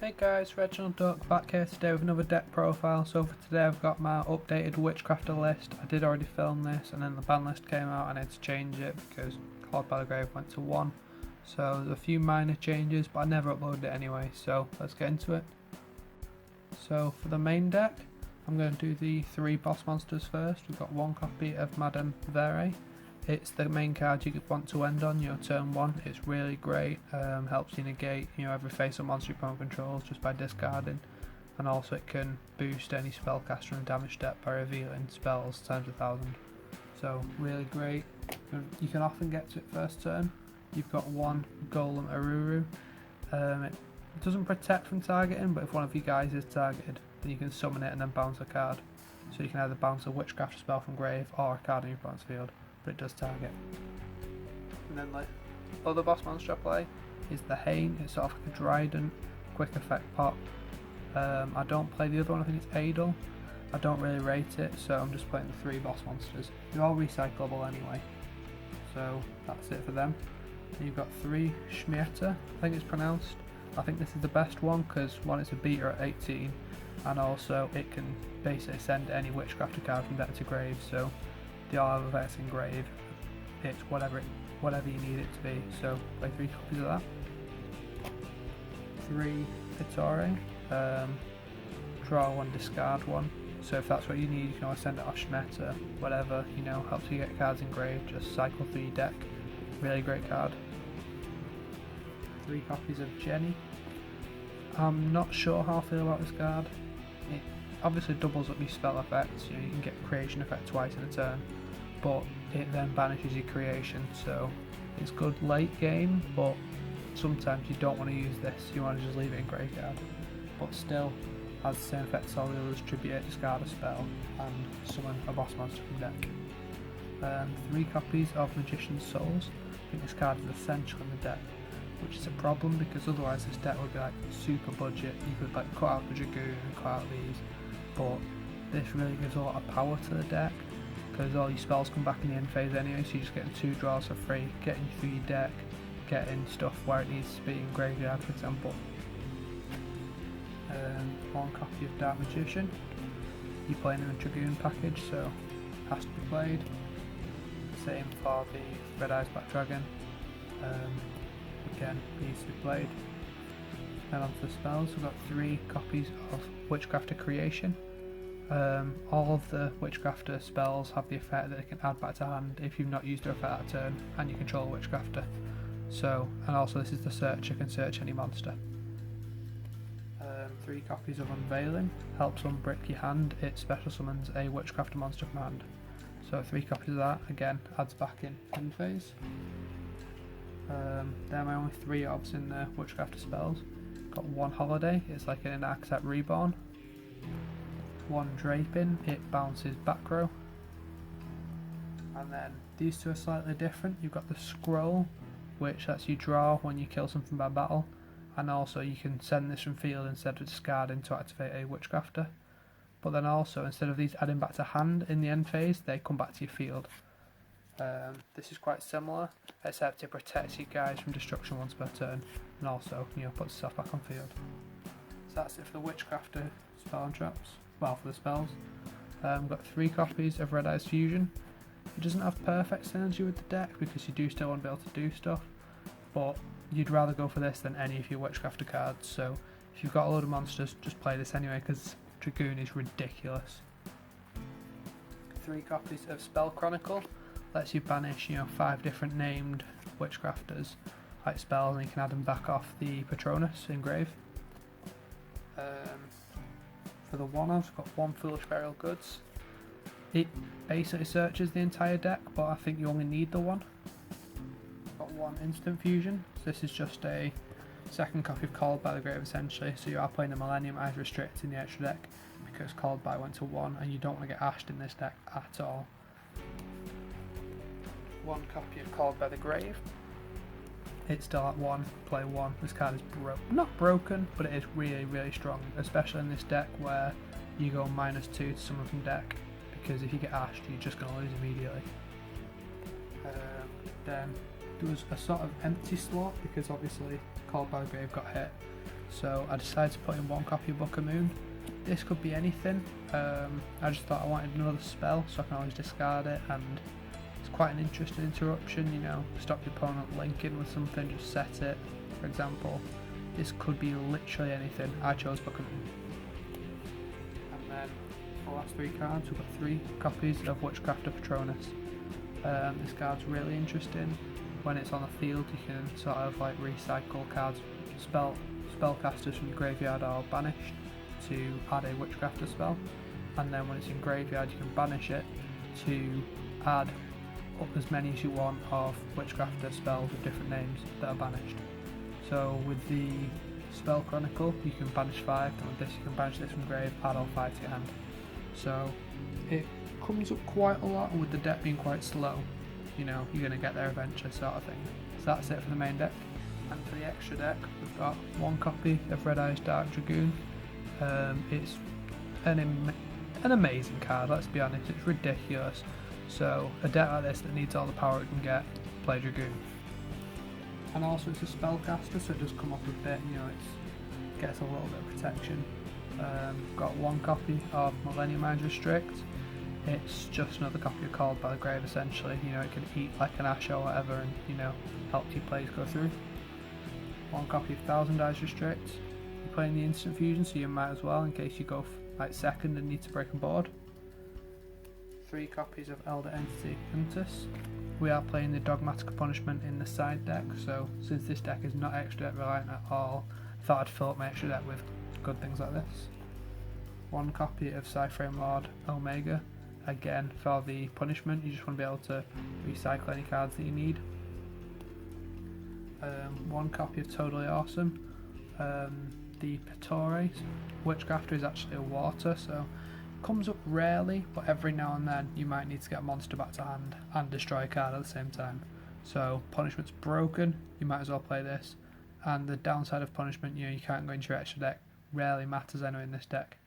Hey guys, Reginald Duck back here today with another deck profile. So for today I've got my updated Witchcrafter list. I did already film this and then the ban list came out and I had to change it because Clawed by the Grave went to 1. So there's a few minor changes but I never uploaded it anyway, so let's get into it. So for the main deck, I'm going to do the 3 boss monsters first. We've got 1 copy of Madame Vere. It's the main card you want to end on your turn 1. It's really great, helps you negate every face or monster your opponent controls just by discarding, and also it can boost any spellcaster and damage deck by revealing spells times 1,000. So really great. You can often get to it first turn. You've got 1 Golem Aruru. It doesn't protect from targeting, but if one of you guys is targeted, then you can summon it and then bounce a card. So you can either bounce a Witchcrafter spell from grave or a card in your opponent's field, but it does target. And then like other boss monster I play is the Hane. It's sort of like a Dryden quick effect pop. I don't play the other one, I think it's Adel. I don't really rate it, so I'm just playing the 3 boss monsters. They're all recyclable anyway, so that's it for them. And you've got 3 Schmieta, I think it's pronounced. I think this is the best one because one, it's a beta at 18, and also it can basically send any Witchcrafter card from deck to grave, so they all have effects in grave. It's whatever you need it to be, so play 3 copies of that. 3 Hitore, draw 1, discard 1, so if that's what you need you can always send it off Schmeta, whatever, helps you get cards in grave, just cycle through your deck. Really great card. 3 copies of Jenny. I'm not sure how I feel about this card. It obviously doubles up your spell effects, you can get creation effect twice in a turn, but it then banishes your creation, so it's good late game, but sometimes you don't want to use this, you want to just leave it in graveyard, but still has the same effect as all the others: tribute, discard a spell, and summon a boss monster from deck. 3 copies of Magician's Souls. I think this card is essential in the deck, which is a problem because otherwise this deck would be like super budget. You could like cut out the Dragoon and cut out these, but this really gives a lot of power to the deck because all your spells come back in the end phase anyway, so you're just getting 2 draws for free, getting through your deck, getting stuff where it needs to be in graveyard, for example. 1 copy of Dark Magician. You're playing in a Dragoon package, so has to be played. Same for the Red-Eyes Dark Dragoon. Again, needs to be played. Then on to the spells, we've got 3 copies of Witchcrafter Creation. All of the Witchcrafter spells have the effect that they can add back to hand if you've not used their effect that turn and you control a Witchcrafter. So, and also this is the searcher, can search any monster. 3 copies of Unveiling, helps unbrick your hand, it special summons a Witchcrafter monster from hand. So 3 copies of that, again, adds back in end phase. They're my only 3 obs in the Witchcrafter spells. Got 1 Holiday, it's like an Archetype Reborn. 1 Draping, it bounces back row. And then these 2 are slightly different. You've got the Scroll, which lets you draw when you kill something by battle, and also you can send this from field instead of discarding to activate a Witchcrafter. But then also, instead of these adding back to hand in the end phase, they come back to your field. This is quite similar, except it protects you guys from destruction once per turn, and also, puts stuff back on field. So that's it for the Witchcrafter spell and traps. Well, for the spells. We've got 3 copies of Red-Eyes Fusion. It doesn't have perfect synergy with the deck because you do still want to be able to do stuff, but you'd rather go for this than any of your Witchcrafter cards, so if you've got a load of monsters, just play this anyway because Dragoon is ridiculous. 3 copies of Spell Chronicle. Lets you banish 5 different named Witchcrafters like spells, and you can add them back off the Patronus in grave. For the 1-offs, we've got 1 Foolish Burial Goods. It basically searches the entire deck, but I think you only need the 1. Got 1 Instant Fusion, so this is just a second copy of Called by the Grave essentially, so you are playing the Millennium Eyes Restrict in the extra deck because Called by went to 1 and you don't want to get ashed in this deck at all. 1 copy of Called by the Grave. It's still at 1, play 1. This card is not broken, but it is really, really strong, especially in this deck where you go -2 to summon from deck, because if you get ashed, you're just going to lose immediately. Then there was a sort of empty slot because obviously Called by the Grave got hit, so I decided to put in 1 copy of Book of Moon. This could be anything. I just thought I wanted another spell so I can always discard it, and it's quite an interesting interruption, you know, stop your opponent linking with something, just set it, for example. This could be literally anything. I chose Book of Moon. And then for the last 3 cards, we've got 3 copies of Witchcrafter Patronus. This card's really interesting. When it's on the field, you can sort of like recycle cards, spellcasters from your graveyard are banished to add a Witchcrafter spell, and then when it's in graveyard you can banish it to add up as many as you want of Witchcrafter spells with different names that are banished. So with the Spell Chronicle you can banish 5, and with this you can banish this from grave, add all 5 to your hand. So it comes up quite a lot, and with the deck being quite slow, you know, you're going to get there eventually sort of thing. So that's it for the main deck. And for the extra deck, we've got 1 copy of Red-Eyes Dark Dragoon. It's an amazing card, let's be honest, it's ridiculous. So a deck like this that needs all the power it can get, play Dragoon. And also it's a spellcaster, so it does come up a bit, you know, it gets a little bit of protection. Got 1 copy of Millennium Mind Restrict. It's just another copy of Called by the Grave essentially, you know, it can eat like an Ash or whatever and, you know, help your plays go through. 1 copy of Thousand Eyes Restrict. You're playing the instant fusion, so you might as well in case you go like second and need to break a board. 3 copies of Elder Entity Huntus. We are playing the Dogmatic Punishment in the side deck, so since this deck is not extra deck reliant at all, I thought I'd fill up my extra deck with good things like this. 1 copy of Cyframe Lord Omega. Again, for the punishment, you just want to be able to recycle any cards that you need. 1 copy of Totally Awesome. The Petore Witchcrafter is actually a water, so comes up rarely, but every now and then you might need to get a monster back to hand and destroy a card at the same time. So punishment's broken, you might as well play this. And the downside of punishment, you know, you can't go into your extra deck, rarely matters anyway in this deck.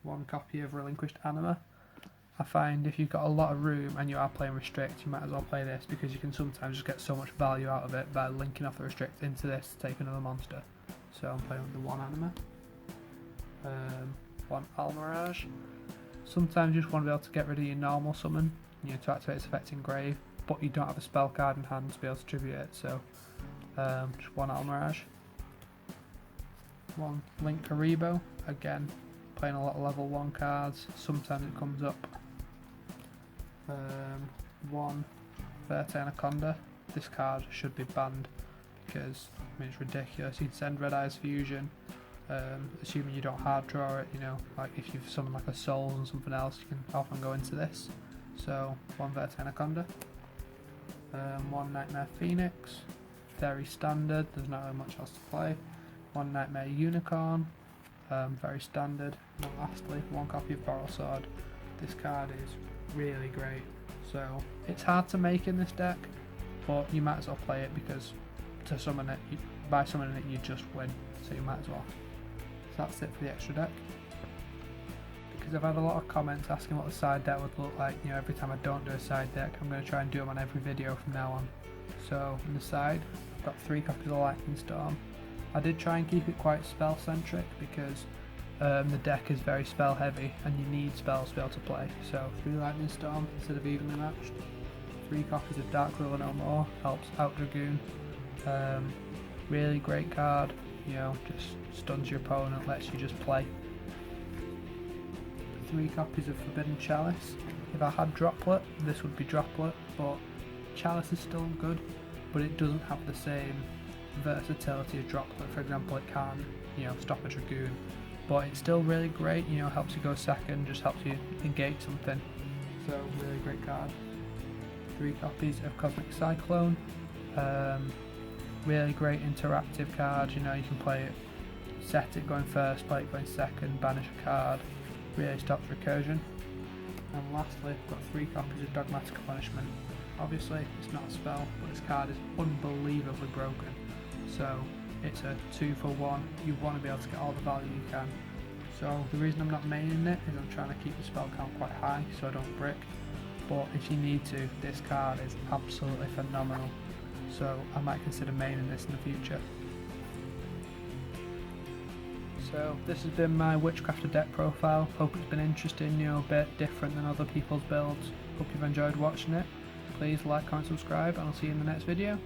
1 copy of Relinquished Anima. I find if you've got a lot of room and you are playing Restrict, you might as well play this because you can sometimes just get so much value out of it by linking off the Restrict into this to take another monster. So I'm playing with the 1 Anima. 1 Almirage. Sometimes you just want to be able to get rid of your normal summon, you know, to activate its effect in grave, but you don't have a spell card in hand to be able to tribute it, so just 1 Almirage. 1 Link Karibo. Again, playing a lot of level 1 cards, sometimes it comes up. 1 Verte Anaconda. This card should be banned because, I mean, it's ridiculous. You'd send Red-Eyes Fusion, assuming you don't hard draw it, you know, like if you've summoned like a Soul and something else, you can often go into this. So 1 Verte Anaconda. 1 Nightmare Phoenix. Very standard, there's not really much else to play. 1 Nightmare Unicorn. Very standard. And lastly, 1 copy of Boral Sword. This card is really great, so it's hard to make in this deck, but you might as well play it because to summon it, by summoning it you just win, so you might as well. So that's it for the extra deck. Because I've had a lot of comments asking what the side deck would look like, you know, every time I don't do a side deck, I'm going to try and do them on every video from now on. So on the side, I've got 3 copies of Lightning Storm. I did try and keep it quite spell centric because the deck is very spell heavy and you need spells to be able to play. So 3 Lightning Storm instead of evenly matched. 3 copies of Dark Ruler No More, helps out Dragoon. Really great card, you know, just stuns your opponent, lets you just play. 3 copies of Forbidden Chalice. If I had Droplet, this would be Droplet, but Chalice is still good, but it doesn't have the same versatility of Droplet. For example, it can't, you know, stop a Dragoon, but it's still really great, you know, helps you go second, just helps you engage something. So really great card. 3 copies of Cosmic Cyclone. Really great interactive card, you know, you can play it, set it going first, play it going second, banish a card, really stops recursion. And lastly, I've got 3 copies of Dogmatic Punishment. Obviously it's not a spell, but this card is unbelievably broken, so it's a 2 for 1, you want to be able to get all the value you can. So the reason I'm not maining it is I'm trying to keep the spell count quite high so I don't brick, but if you need to, this card is absolutely phenomenal. so I might consider maining this in the future. So this has been my Witchcrafter deck profile. Hope it's been interesting, a bit different than other people's builds. Hope you've enjoyed watching it. Please like, comment, subscribe, and I'll see you in the next video.